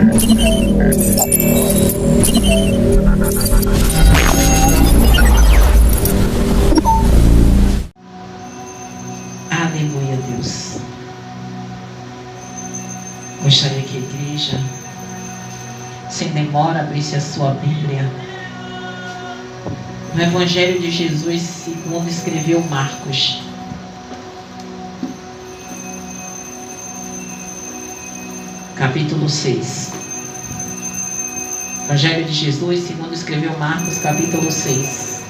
Aleluia, Deus. Gostaria que a igreja, sem demora, abrisse a sua Bíblia no Evangelho de Jesus segundo escreveu Marcos. Capítulo 6. Evangelho de Jesus segundo escreveu Marcos, capítulo 6.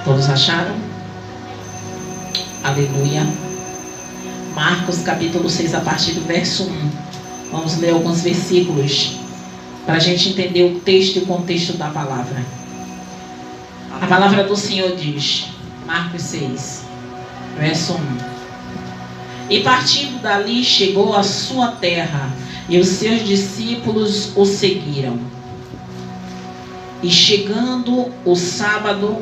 Todos acharam? Aleluia. Marcos capítulo 6, a partir do verso 1. Vamos ler alguns versículos para a gente entender o texto e o contexto da palavra. A palavra do Senhor diz, Marcos 6, verso 1. E partindo dali chegou à sua terra, e os seus discípulos o seguiram. E chegando o sábado,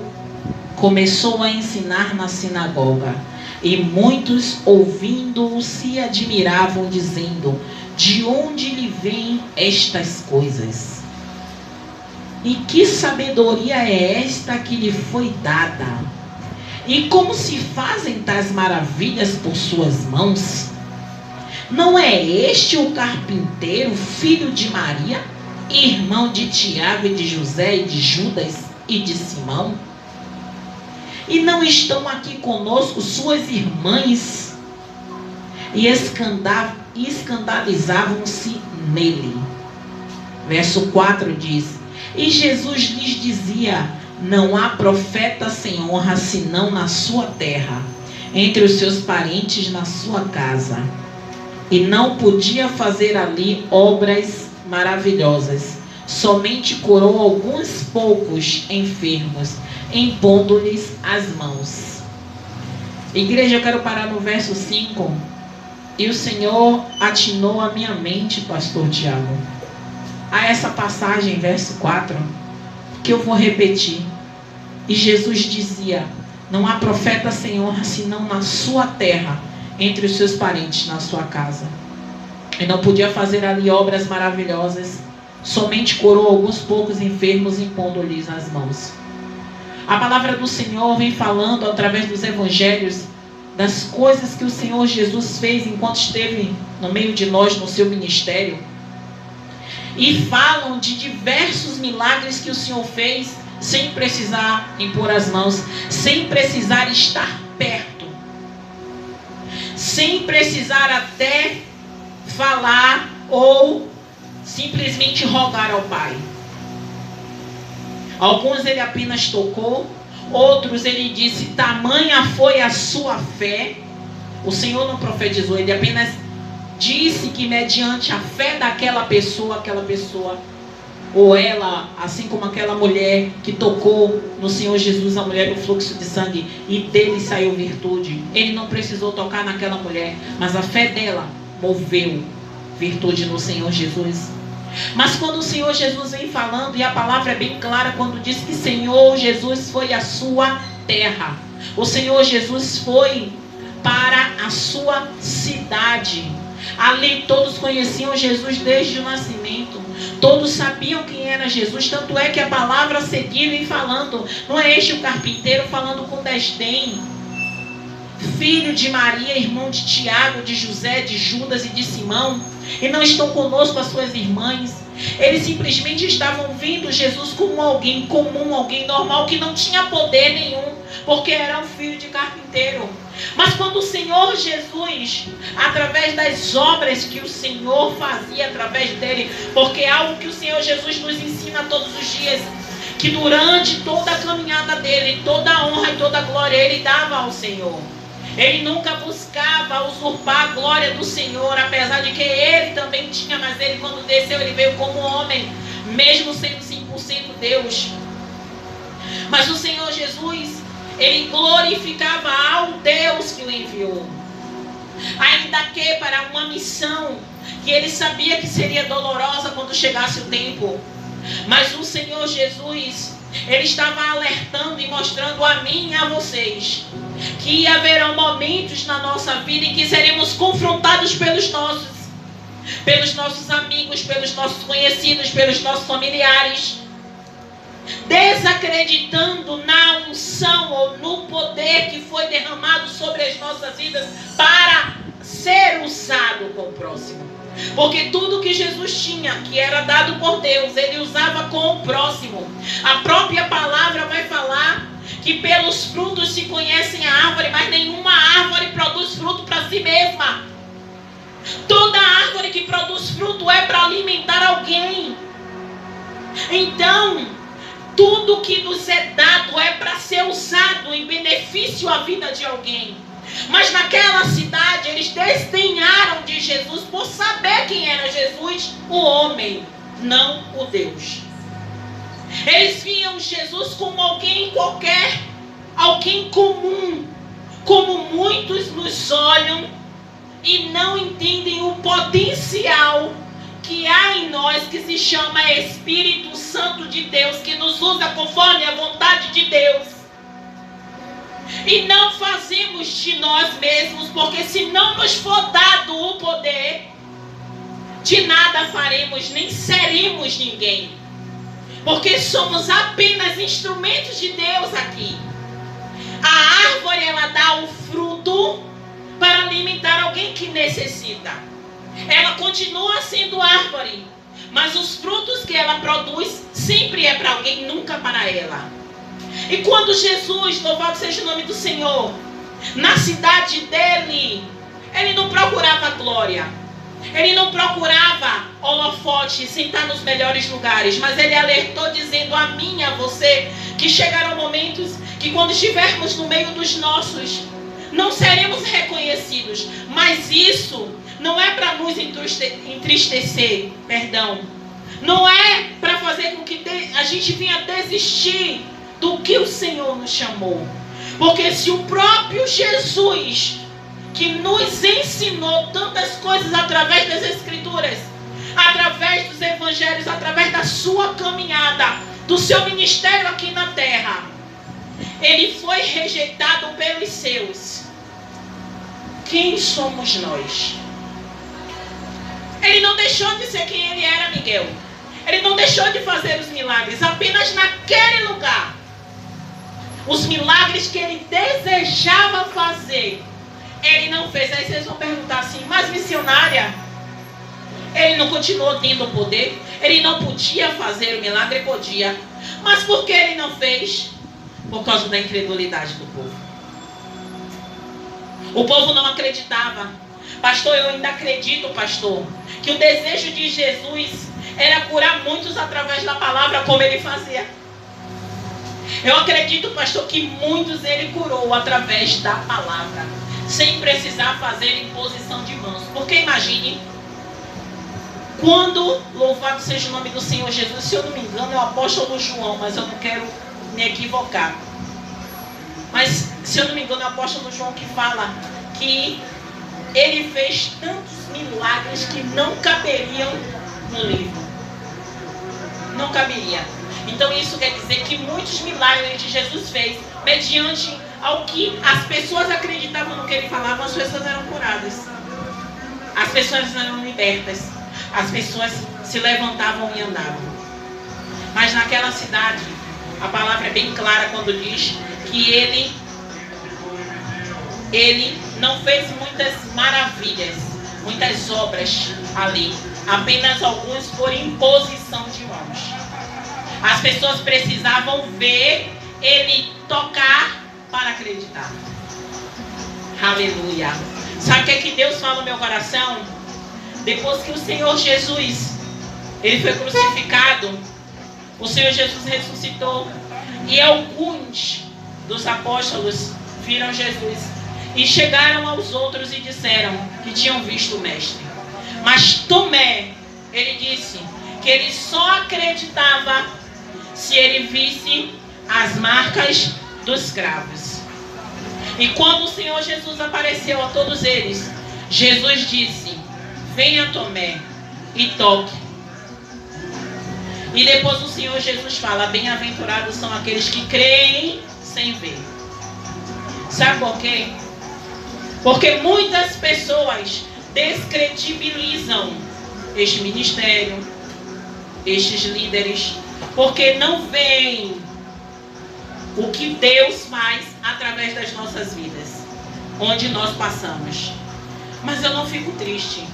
começou a ensinar na sinagoga, e muitos ouvindo-o se admiravam, dizendo: de onde lhe vêm estas coisas? E que sabedoria é esta que lhe foi dada? E como se fazem tais maravilhas por suas mãos? Não é este o carpinteiro, filho de Maria, irmão de Tiago e de José e de Judas e de Simão? E não estão aqui conosco suas irmãs? E escandalizavam-se nele. Verso 4 diz: e Jesus lhes dizia: não há profeta sem honra senão na sua terra, entre os seus parentes na sua casa. E não podia fazer ali obras maravilhosas, somente curou alguns poucos enfermos, impondo-lhes as mãos. Igreja, eu quero parar no verso 5. E o Senhor atinou a minha mente, pastor Tiago, a essa passagem, verso 4, que eu vou repetir. E Jesus dizia: não há profeta sem honra senão na sua terra, entre os seus parentes na sua casa. E não podia fazer ali obras maravilhosas, somente curou alguns poucos enfermos, impondo-lhes as mãos. A palavra do Senhor vem falando através dos evangelhos das coisas que o Senhor Jesus fez enquanto esteve no meio de nós no seu ministério. E falam de diversos milagres que o Senhor fez sem precisar impor as mãos, sem precisar estar perto, sem precisar até falar ou simplesmente rogar ao Pai. Alguns ele apenas tocou, outros ele disse: tamanha foi a sua fé. O Senhor não profetizou, ele apenas disse que mediante a fé daquela pessoa, ou ela, assim como aquela mulher que tocou no Senhor Jesus, a mulher do fluxo de sangue, e dele saiu virtude. Ele não precisou tocar naquela mulher, mas a fé dela moveu virtude no Senhor Jesus. Mas quando o Senhor Jesus vem falando, e a palavra é bem clara quando diz que Senhor Jesus foi à sua terra, o Senhor Jesus foi para a sua cidade. Ali todos conheciam Jesus desde o nascimento, todos sabiam quem era Jesus. Tanto é que a palavra a seguir vem falando: não é este o carpinteiro, falando com desdém, filho de Maria, irmão de Tiago, de José, de Judas e de Simão? E não estão conosco as suas irmãs? Eles simplesmente estavam vendo Jesus como alguém comum, alguém normal, que não tinha poder nenhum, porque era um filho de carpinteiro. Mas quando o Senhor Jesus, através das obras que o Senhor fazia através dele, porque é algo que o Senhor Jesus nos ensina todos os dias, que durante toda a caminhada dele, toda a honra e toda a glória ele dava ao Senhor. Ele nunca buscava usurpar a glória do Senhor, apesar de que ele também tinha, mas ele, quando desceu, ele veio como homem, mesmo sendo 100% Deus. Mas o Senhor Jesus, ele glorificava ao Deus que o enviou, ainda que para uma missão que ele sabia que seria dolorosa quando chegasse o tempo. Mas o Senhor Jesus, Ele estava alertando e mostrando a mim e a vocês que haverão momentos na nossa vida em que seremos confrontados pelos nossos amigos, pelos nossos conhecidos, pelos nossos familiares, desacreditando na unção ou no poder que foi derramado sobre as nossas vidas para ser usado com o próximo. Porque tudo que Jesus tinha, que era dado por Deus, ele usava com o próximo. A própria palavra vai falar que pelos frutos se conhecem a árvore, mas nenhuma árvore produz fruto para si mesma. Toda árvore que produz fruto é para alimentar alguém. Então, tudo que nos é dado é para ser usado em benefício à vida de alguém. Mas naquela cidade eles desdenharam de Jesus por saber quem era Jesus, o homem, não o Deus. Eles viam Jesus como alguém qualquer, alguém comum, como muitos nos olham e não entendem o potencial que há em nós, que se chama Espírito Santo de Deus, que nos usa conforme a vontade de Deus. E não fazemos de nós mesmos, porque se não nos for dado o poder, de nada faremos, nem seremos ninguém. Porque somos apenas instrumentos de Deus aqui. A árvore, ela dá o fruto para alimentar alguém que necessita. Ela continua sendo árvore, mas os frutos que ela produz sempre é para alguém, nunca para ela. E quando Jesus, louvado seja o nome do Senhor, na cidade dele, ele não procurava glória, ele não procurava holofote, sentar nos melhores lugares, mas ele alertou dizendo a mim e a você que chegarão momentos que quando estivermos no meio dos nossos, não seremos reconhecidos. Mas isso não é para nos entristecer, não é para fazer com que a gente venha desistir do que o Senhor nos chamou. Porque se o próprio Jesus, que nos ensinou tantas coisas através das Escrituras, através dos Evangelhos, através da sua caminhada, do seu ministério aqui na terra, ele foi rejeitado pelos seus. Quem somos nós? Ele não deixou de ser quem ele era, Miguel. Ele não deixou de fazer os milagres, apenas naquele lugar. Os milagres que ele desejava fazer, ele não fez. Aí vocês vão perguntar assim, mas missionária, ele não continuou tendo poder? Ele não podia fazer o milagre? Podia. Mas por que ele não fez? Por causa da incredulidade do povo. O povo não acreditava. Pastor, eu ainda acredito, pastor, que o desejo de Jesus era curar muitos através da palavra, como ele fazia. Eu acredito, pastor, que muitos ele curou através da palavra, sem precisar fazer imposição de mãos. Porque imagine, quando, louvado seja o nome do Senhor Jesus, se eu não me engano é o apóstolo João, mas eu não quero me equivocar. Mas, se eu não me engano, é o apóstolo João que fala que ele fez tantos milagres que não caberiam no livro. Não caberia. Então isso quer dizer que muitos milagres que Jesus fez, mediante ao que as pessoas acreditavam no que ele falava, as pessoas eram curadas. As pessoas eram libertas. As pessoas se levantavam e andavam. Mas naquela cidade, a palavra é bem clara quando diz que ele não fez muitas maravilhas, muitas obras ali. Apenas alguns por imposição de mãos. As pessoas precisavam ver ele tocar para acreditar. Aleluia. Sabe o que é que Deus fala no meu coração? Depois que o Senhor Jesus, ele foi crucificado, o Senhor Jesus ressuscitou. E alguns dos apóstolos viram Jesus e chegaram aos outros e disseram que tinham visto o Mestre. Mas Tomé, ele disse que ele só acreditava se ele visse as marcas dos cravos. E quando o Senhor Jesus apareceu a todos eles, Jesus disse: venha Tomé e toque. E depois o Senhor Jesus fala: bem-aventurados são aqueles que creem sem ver. Sabe por quê? Porque muitas pessoas descredibilizam este ministério, estes líderes, porque não veem o que Deus faz através das nossas vidas, onde nós passamos. Mas eu não fico triste.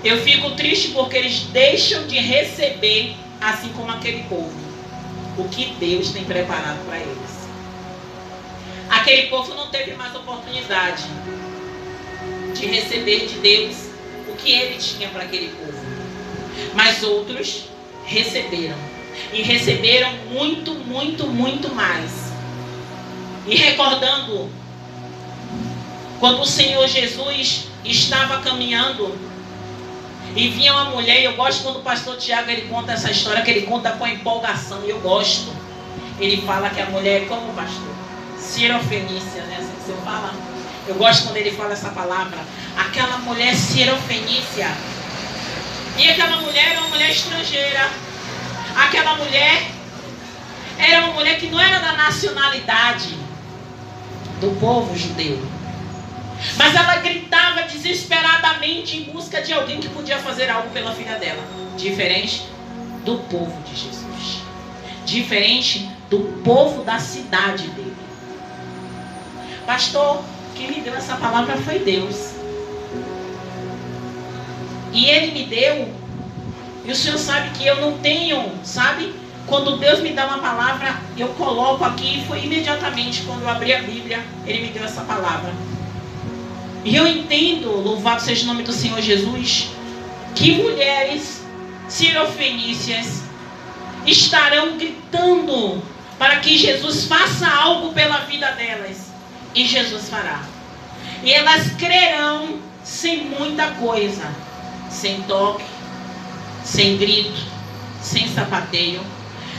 Eu fico triste porque eles deixam de receber, assim como aquele povo, o que Deus tem preparado para eles. Aquele povo não teve mais oportunidade de receber de Deus o que ele tinha para aquele povo. Mas outros receberam. E receberam muito, muito, muito mais. E recordando, quando o Senhor Jesus estava caminhando e vinha uma mulher, e eu gosto quando o pastor Tiago ele conta essa história, que ele conta com empolgação, e eu gosto. Ele fala que a mulher é como, pastor? Sirofenícia, né? Assim que você fala. Eu gosto quando ele fala essa palavra. Aquela mulher sirofenícia. E aquela mulher era uma mulher estrangeira. Aquela mulher era uma mulher que não era da nacionalidade do povo judeu. Mas ela gritava desesperadamente em busca de alguém que podia fazer algo pela filha dela. Diferente do povo de Jesus. Diferente do povo da cidade dele. Pastor, quem me deu essa palavra foi Deus. E Ele me deu. E o Senhor sabe que eu não tenho, sabe? Quando Deus me dá uma palavra, eu coloco aqui. E foi imediatamente quando eu abri a Bíblia, Ele me deu essa palavra. E eu entendo, louvado seja o nome do Senhor Jesus, que mulheres sirofenícias estarão gritando para que Jesus faça algo pela vida delas. E Jesus fará. E elas crerão sem muita coisa. Sem toque, sem grito, sem sapateio.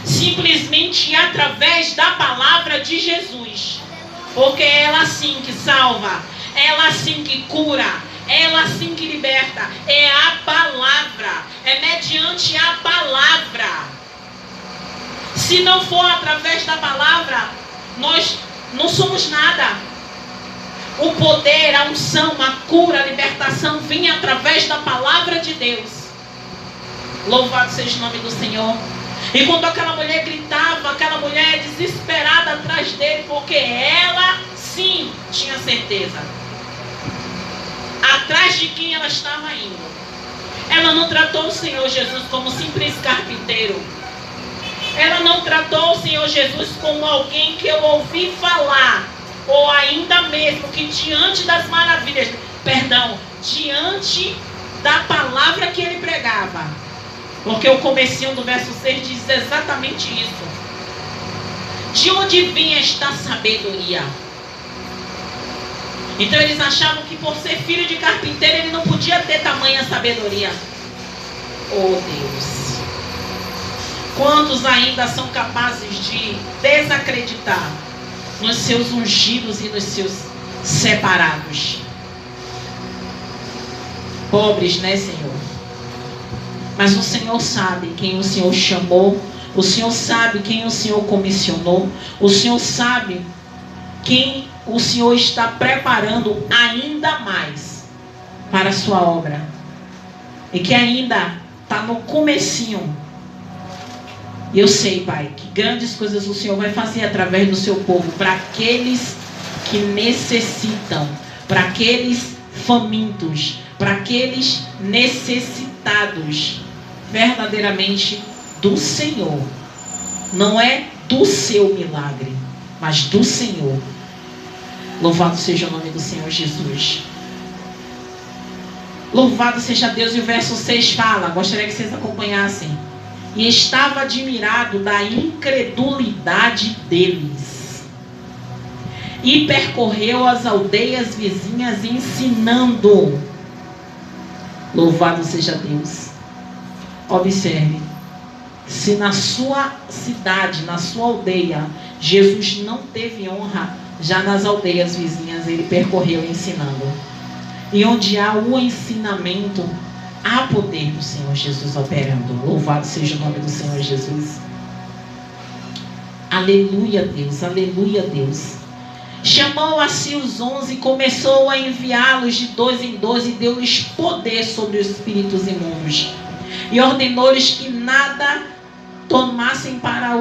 Simplesmente através da palavra de Jesus. Porque é ela sim que salva. É ela sim que cura. É ela sim que liberta. É a palavra. É mediante a palavra. Se não for através da palavra, nós não somos nada. O poder, a unção, a cura, a libertação vem através da palavra de Deus. Louvado seja o nome do Senhor. E quando aquela mulher gritava, aquela mulher desesperada atrás dele, porque ela sim tinha certeza atrás de quem ela estava indo. Ela não tratou o Senhor Jesus como simples carpinteiro. Ela não tratou o Senhor Jesus como alguém que eu ouvi falar, ou ainda mesmo que diante das maravilhas, diante da palavra que ele pregava. Porque o comecinho do verso 6 diz exatamente isso. De onde vinha esta sabedoria? Então eles achavam que por ser filho de carpinteiro ele não podia ter tamanha sabedoria. Oh Deus! Quantos ainda são capazes de desacreditar nos seus ungidos e nos seus separados? Pobres, né, Senhor? Mas o Senhor sabe quem o Senhor chamou. O Senhor sabe quem o Senhor comissionou. O Senhor sabe quem o Senhor está preparando ainda mais para a sua obra. E que ainda está no comecinho. E eu sei, Pai, que grandes coisas o Senhor vai fazer através do seu povo, para aqueles que necessitam, para aqueles famintos, para aqueles necessitados verdadeiramente do Senhor. Não é do seu milagre, mas do Senhor. Louvado seja o nome do Senhor Jesus. Louvado seja Deus. E o verso 6 fala, gostaria que vocês acompanhassem. E estava admirado da incredulidade deles. E percorreu as aldeias vizinhas ensinando. Louvado seja Deus. Observe. Se na sua cidade, na sua aldeia, Jesus não teve honra, já nas aldeias vizinhas ele percorreu ensinando. E onde há o ensinamento, Há poder do Senhor Jesus operando. Louvado seja o nome do Senhor Jesus. Aleluia, Deus. Aleluia, Deus. Chamou a si os 11 e começou a enviá-los de 2 em 2 e deu-lhes poder sobre os espíritos imundos. E ordenou-lhes que nada tornassem para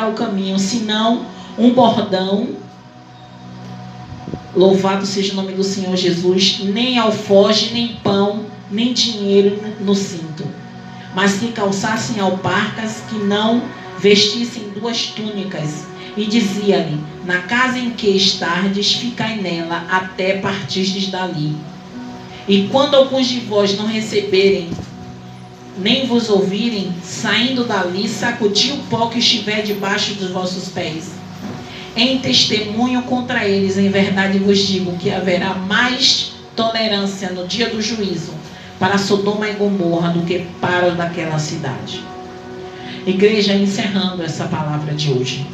o caminho, senão um bordão. Louvado seja o nome do Senhor Jesus. Nem alforje, nem pão, nem dinheiro no cinto, mas que calçassem alparcas, que não vestissem 2 túnicas. E dizia-lhe: na casa em que estardes, ficai nela, até partirdes dali. E quando alguns de vós não receberem, nem vos ouvirem, saindo dali, sacudi o pó que estiver debaixo dos vossos pés. Em testemunho contra eles, em verdade vos digo que haverá mais tolerância no dia do juízo para Sodoma e Gomorra do que para o daquela cidade. Igreja, encerrando essa palavra de hoje,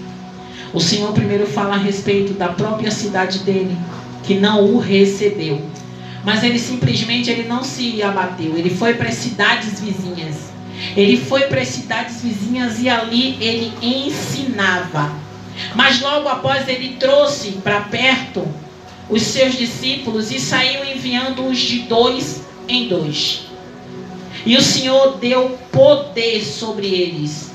o Senhor primeiro fala a respeito da própria cidade dele, que não o recebeu. Mas ele simplesmente não se abateu. Ele foi para as cidades vizinhas. Ele foi para as cidades vizinhas e ali ele ensinava. Mas logo após ele trouxe para perto os seus discípulos e saiu enviando-os de 2 em 2. E o Senhor deu poder sobre eles.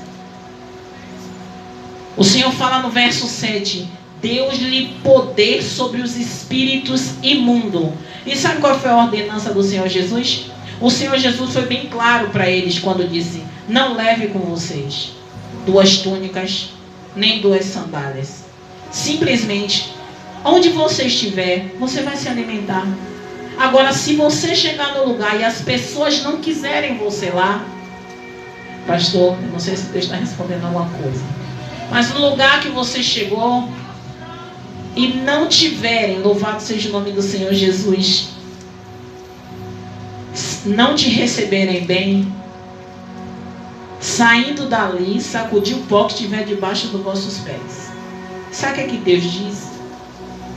O Senhor fala no verso 7: deu-lhe poder sobre os espíritos imundos. E sabe qual foi a ordenança do Senhor Jesus? O Senhor Jesus foi bem claro para eles quando disse: não leve com vocês 2 túnicas, nem 2 sandálias. Simplesmente, onde você estiver, você vai se alimentar. Agora, se você chegar no lugar e as pessoas não quiserem você lá, pastor, não sei se Deus está respondendo alguma coisa, mas no lugar que você chegou e não tiverem, louvado seja o nome do Senhor Jesus, não te receberem bem, saindo dali, sacudir o pó que estiver debaixo dos vossos pés. Sabe o que Deus diz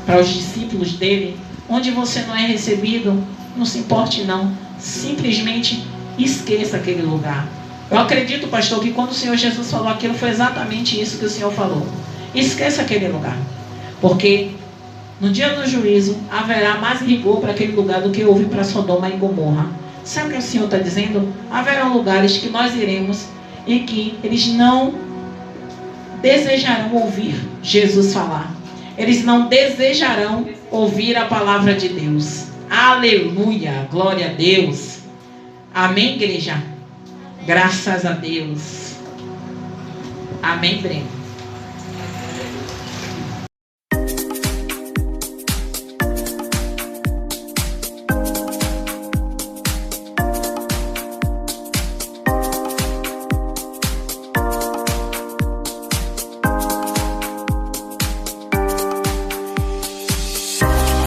para os discípulos dele? Onde você não é recebido, não se importe não, simplesmente esqueça aquele lugar. Eu acredito, pastor, que quando o Senhor Jesus falou aquilo, foi exatamente isso que o Senhor falou. Esqueça aquele lugar, porque no dia do juízo haverá mais rigor para aquele lugar do que houve para Sodoma e Gomorra. Sabe o que o Senhor está dizendo? Haverão lugares que nós iremos e que eles não desejarão ouvir Jesus falar. Eles não desejarão ouvir a palavra de Deus. Aleluia, glória a Deus. Amém, igreja? Graças a Deus. Amém, Breno.